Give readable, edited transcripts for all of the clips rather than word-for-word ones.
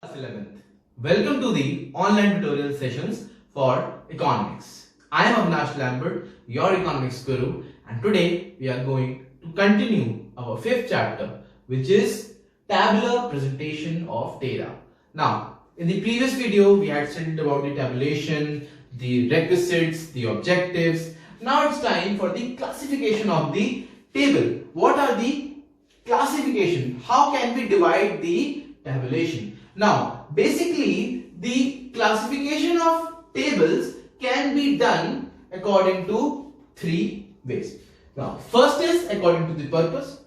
Class 11th. Welcome to the online tutorial sessions for economics. I am Avinash Lambert, your economics guru, and today we are going to continue our fifth chapter, which is tabular presentation of data. Now, in the previous video, we had studied about the tabulation, the requisites, the objectives. Now it's time for the classification of the table. What are the classification? How can we divide the tabulation? Now, basically, the classification of tables can be done according to three ways. Now, first is according to the purpose.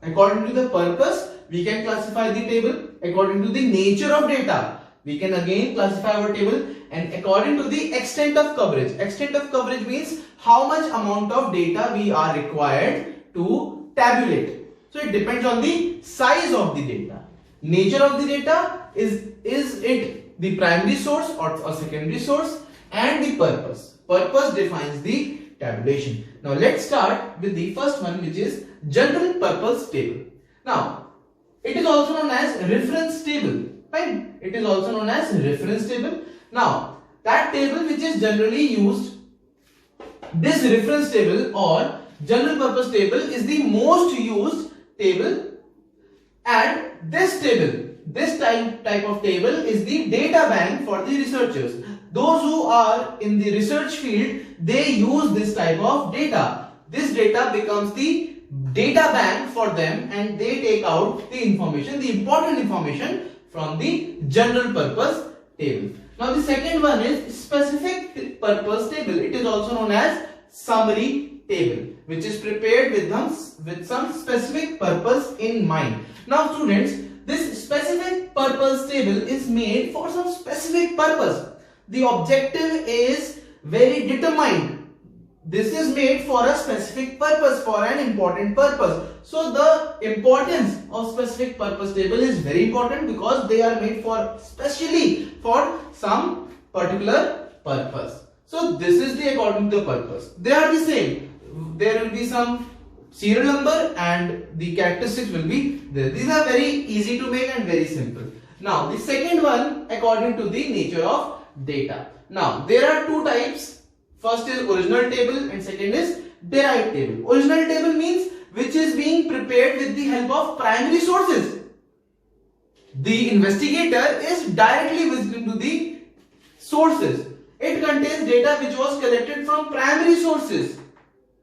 According to the purpose, we can classify the table. According to the nature of data, we can again classify our table. And according to the extent of coverage. Extent of coverage means how much amount of data we are required to tabulate. So, it depends on the size of the data. Nature of the data, is it the primary source or a secondary source, and the purpose. Purpose defines the tabulation. Now let's start with the first one, which is general purpose table. Now it is also known as reference table. Fine. It is also known as reference table. Now that table which is generally used, this reference table or general purpose table is the most used table, and this table, this type of table is the data bank for the researchers. Those who are in the research field, they use this type of data. This data becomes the data bank for them, and they take out the information, the important information from the general purpose table. Now the second one is specific purpose table. It is also known as summary table, which is prepared with some specific purpose in mind. Now students, this specific purpose table is made for some specific purpose. The objective is very determined. This is made for a specific purpose, for an important purpose. So the importance of specific purpose table is very important because they are made for specially for some particular purpose. So this is the according to the purpose. They are the same. There will be some serial number and the characteristics will be there. These are very easy to make and very simple. Now the second one, according to the nature of data. Now there are two types. First is original table and second is derived table. Original table means which is being prepared with the help of primary sources. The investigator is directly visiting to the sources. It contains data which was collected from primary sources.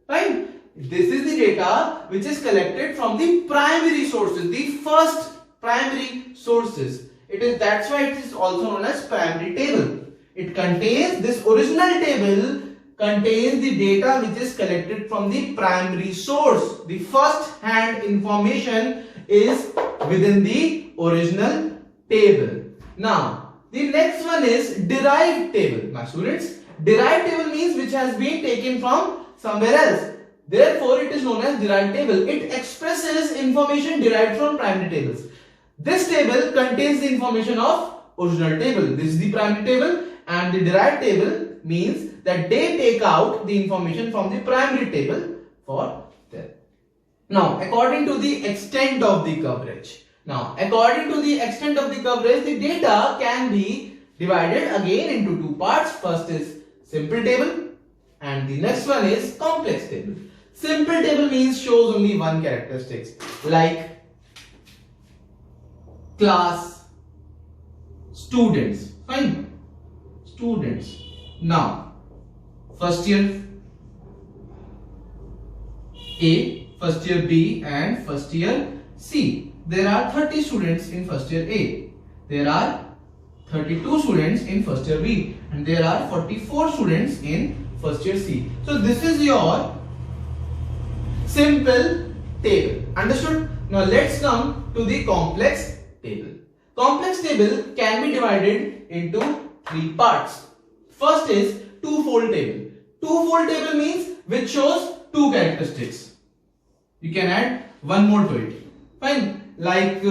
Right? This is the data which is collected from the primary sources, the first primary sources. That's why it is also known as primary table. It contains, this original table contains the data which is collected from the primary source. The first hand information is within the original table. Now the next one is derived table. My students, derived table means which has been taken from somewhere else. Therefore, it is known as derived table. It expresses information derived from primary tables. This table contains the information of original table. This is the primary table, and the derived table means that they take out the information from the primary table for them. Now, according to the extent of the coverage. Now, according to the extent of the coverage, the data can be divided again into two parts. First is simple table, and the next one is complex table. Simple table means shows only one characteristics, like class, students. Fine, students. Now first year A, first year B and first year C. There are 30 students in first year A. There are 32 students in first year B, and there are 44 students in first year C. So this is your simple table. Understood? Now let's come to the complex table. Complex table can be divided into three parts. First is two-fold table. Two-fold table means which shows two characteristics. You can add one more to it. Fine. Like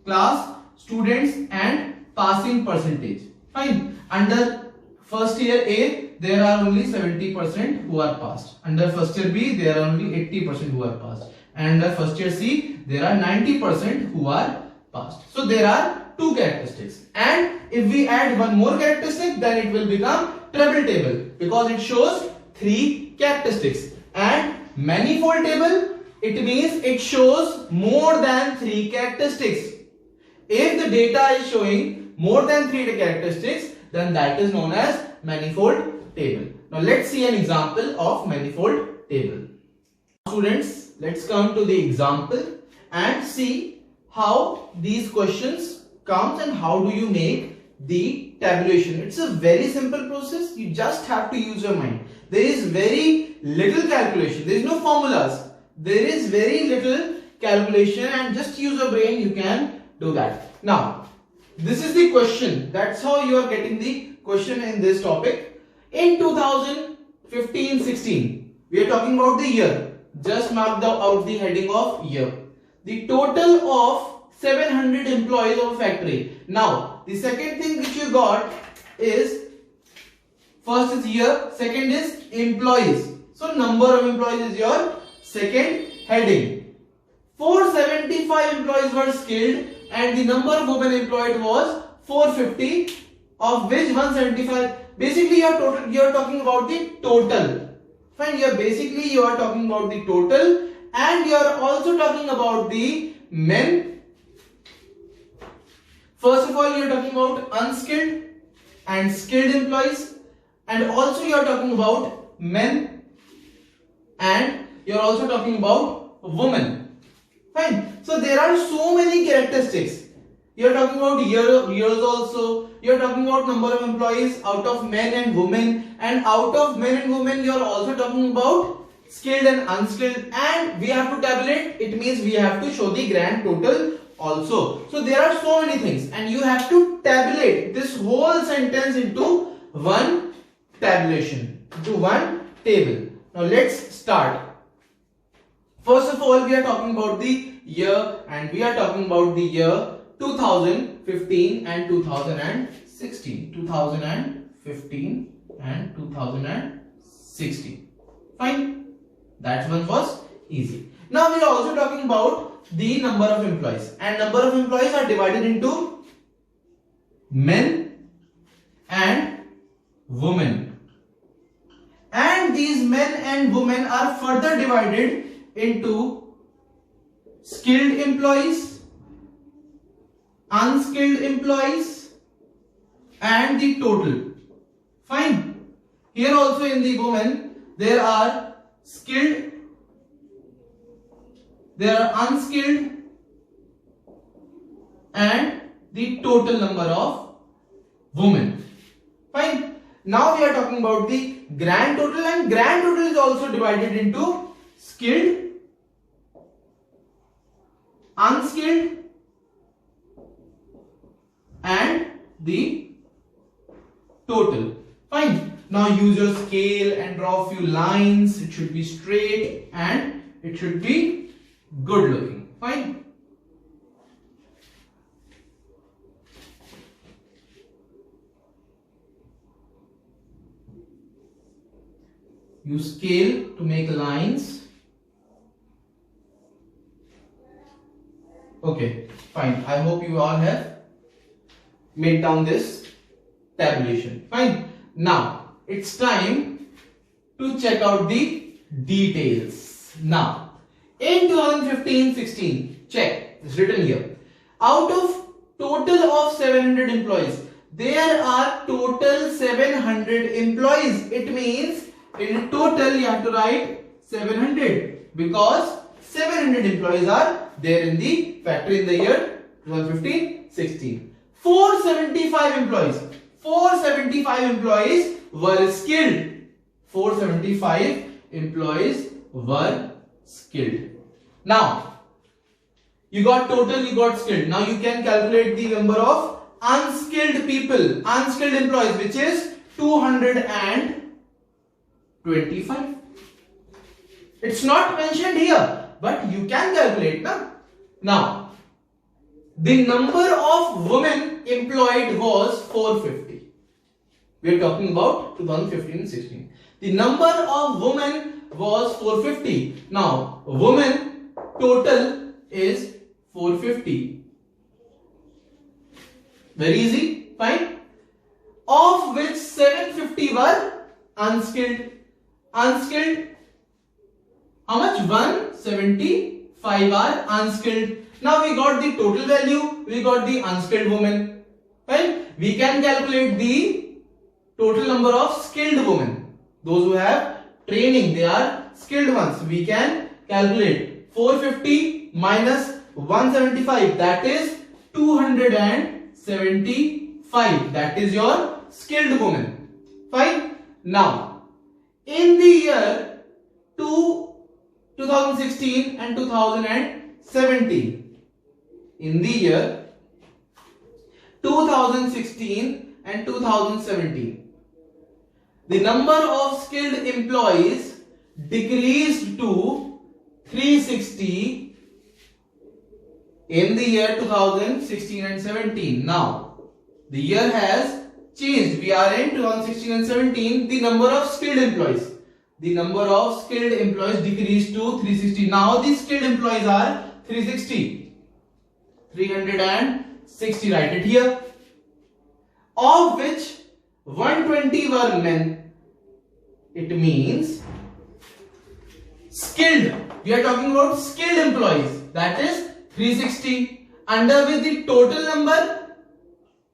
class, students and passing percentage. Fine. Under first year A, there are only 70% who are passed. Under first year B, there are only 80% who are passed. And under first year C, there are 90% who are passed. So there are two characteristics, and if we add one more characteristic, then it will become treble table because it shows three characteristics. And manifold table, it means it shows more than three characteristics. If the data is showing more than three characteristics, then that is known as manifold table. Now let's see an example of manifold table. Students, let's come to the example and see how these questions comes and how do you make the tabulation. It's a very simple process. You just have to use your mind. There is very little calculation. There is no formulas. There is very little calculation, and just use your brain, you can do that. Now, this is the question. That's how you are getting the question in this topic. In 2015-16, we are talking about the year. Just mark out the heading of year. The total of 700 employees of a factory. Now, the second thing which you got is, first is year, second is employees. So, number of employees is your second heading. 475 employees were skilled and the number of women employed was 450, of which 175. Basically, you are talking about the total. Fine, you are talking about the total, and you are also talking about the men. First of all, you are talking about unskilled and skilled employees, and also you are talking about men, and you are also talking about women. Fine. So there are so many characteristics. You are talking about years also. You are talking about number of employees out of men and women, and out of men and women you are also talking about skilled and unskilled, and we have to tabulate. It means we have to show the grand total also. So there are so many things, and you have to tabulate this whole sentence into one tabulation, into one table. Now let's start. First of all, we are talking about the year, and we are talking about the year 2015 and 2016. 2015 and 2016. Fine. That one was easy. Now we are also talking about the number of employees, and number of employees are divided into men and women, and these men and women are further divided into skilled employees, unskilled employees, and the total. Fine. Here also in the women there are skilled, there are unskilled, and the total number of women. Fine. Now we are talking about the grand total, and grand total is also divided into skilled, unskilled, and the total. Fine. Now use your scale and draw a few lines. It should be straight and it should be good looking. Fine. Use scale to make lines. Okay, fine. I hope you all have made down this tabulation. Fine. Now it's time to check out the details. Now in 2015-16, check, it's written here. Out of total of 700 employees, there are total 700 employees. It means in total you have to write 700 because 700 employees are there in the factory in the year 2015-16. 475 employees. 475 employees were skilled. 475 employees were skilled. Now, you got total, you got skilled. Now you can calculate the number of unskilled people, unskilled employees, which is 225. It's not mentioned here, but you can calculate now. Now, the number of women employed was 450. We are talking about 2015-16. The number of women was 450. Now, women total is 450. Very easy. Fine. Of which 750 were unskilled. Unskilled. How much? 175 are unskilled. Now we got the total value. We got the unskilled women. Fine. We can calculate the total number of skilled women. Those who have training, they are skilled ones. We can calculate 450 minus 175, that is 275. That is your skilled woman. Fine. Now, in the year 2016 and 2017, in the year 2016 and 2017, the number of skilled employees decreased to 360 in the year 2016 and 17. Now, the year has changed. We are in 2016 and 17. The number of skilled employees. The number of skilled employees decreased to 360. Now, the skilled employees are 360. 360. Write it here. Of which 120 were men. It means skilled. We are talking about skilled employees. That is 360. Under which the total number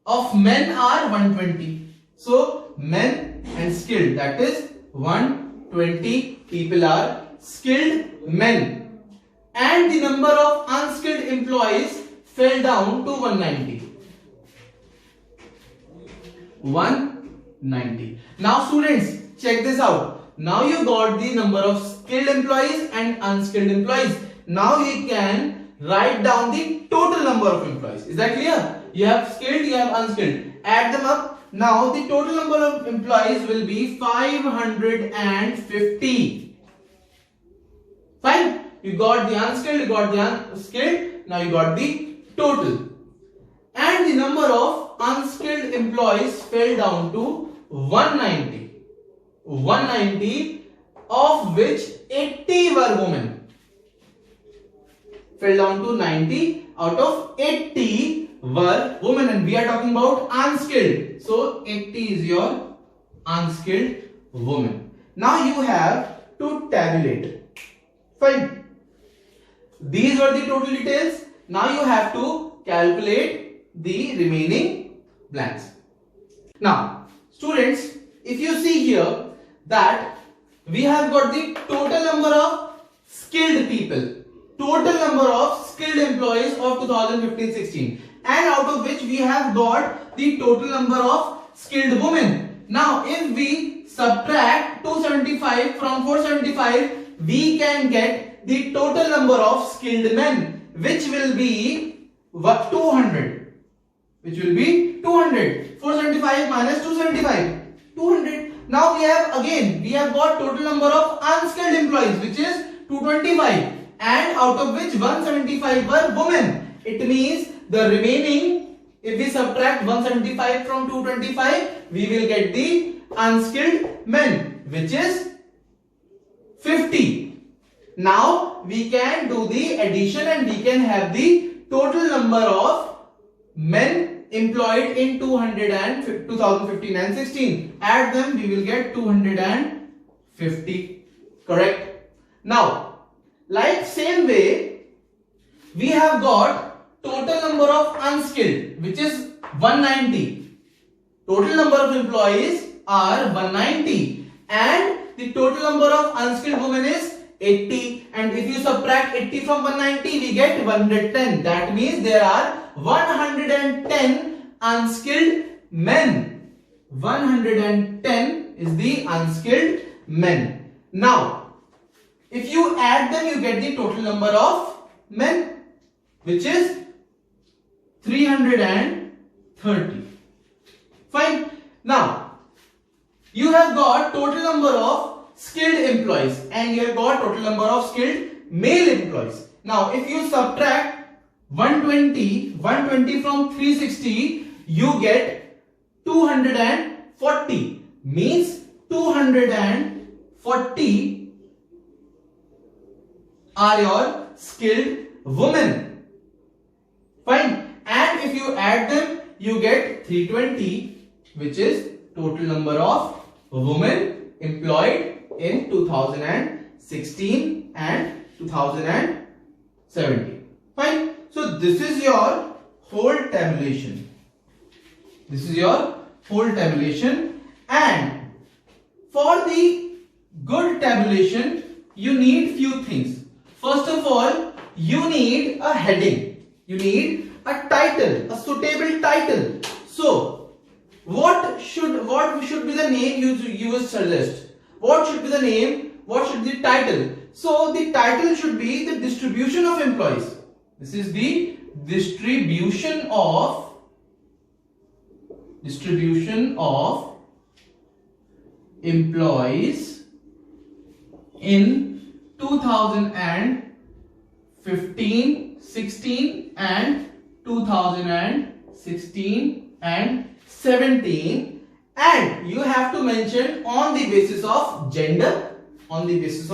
of men are 120. So men and skilled, that is 120 people are skilled men. And the number of unskilled employees fell down to 190. 190. Now students, check this out. Now you got the number of skilled employees and unskilled employees. Now you can write down the total number of employees. Is that clear? You have skilled, you have unskilled. Add them up. Now the total number of employees will be 550. Fine. You got the unskilled, you got the skilled. Now you got the total. And the number of unskilled employees fell down to 190. 190, of which 80 were women. Fell down to 90. Out of 80 were women, and we are talking about unskilled. So 80 is your unskilled woman. Now you have to tabulate. Fine. These were the total details. Now you have to calculate the remaining blanks. Now, students, if you see here that we have got the total number of skilled people, total number of skilled employees of 2015-16, and out of which we have got the total number of skilled women. Now, if we subtract 275 from 475, we can get the total number of skilled men, which will be 200. Which will be 200. 475 minus 275. 200. Now we have got total number of unskilled employees, which is 225, and out of which 175 were women. It means the remaining, if we subtract 175 from 225, we will get the unskilled men, which is 50. Now we can do the addition and we can have the total number of men employed in 2015 and 16. Add them, we will get 250. Correct? Now, like same way, we have got total number of unskilled, which is 190. Total number of employees are 190, and the total number of unskilled women is 80. And if you subtract 80 from 190, we get 110. That means there are 110 unskilled men. 110 is the unskilled men. Now, if you add them, you get the total number of men, which is 330. Fine. Now, you have got total number of skilled employees and you have got total number of skilled male employees. Now, if you subtract 120 from 360, you get 240. Means 240 are your skilled women. Fine. And if you add them, you get 320, which is total number of women employed in 2016 and 2017. Fine. So this is your whole tabulation. This is your whole tabulation, and for the good tabulation you need few things. First of all, you need a heading. You need a title, a suitable title. So what should be the name you will suggest? What should be the name? What should be the title? So the title should be the distribution of employees. This is the distribution of employees in 2015, 16 and 2016 and 17, and you have to mention on the basis of gender, and on the basis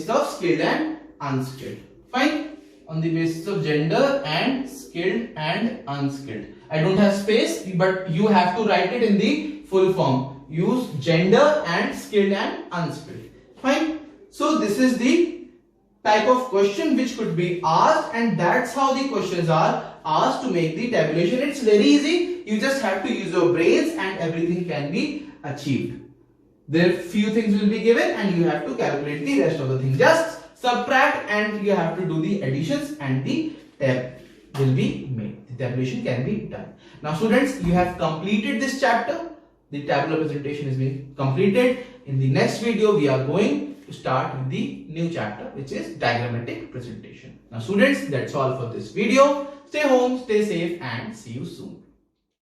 of skilled and unskilled. Fine. On the basis of gender and skilled and unskilled. I don't have space, but you have to write it in the full form. Use gender and skilled and unskilled. Fine. So this is the type of question which could be asked, and that's how the questions are asked to make the tabulation. It's very easy. You just have to use your brains and everything can be achieved. There few things will be given and you have to calculate the rest of the things. Just subtract and you have to do the additions and the tab will be made. The tabulation can be done. Now students, you have completed this chapter. The tabular presentation has been completed. In the next video, we are going to start with the new chapter, which is diagrammatic presentation. Now students, that's all for this video. Stay home, stay safe, and see you soon.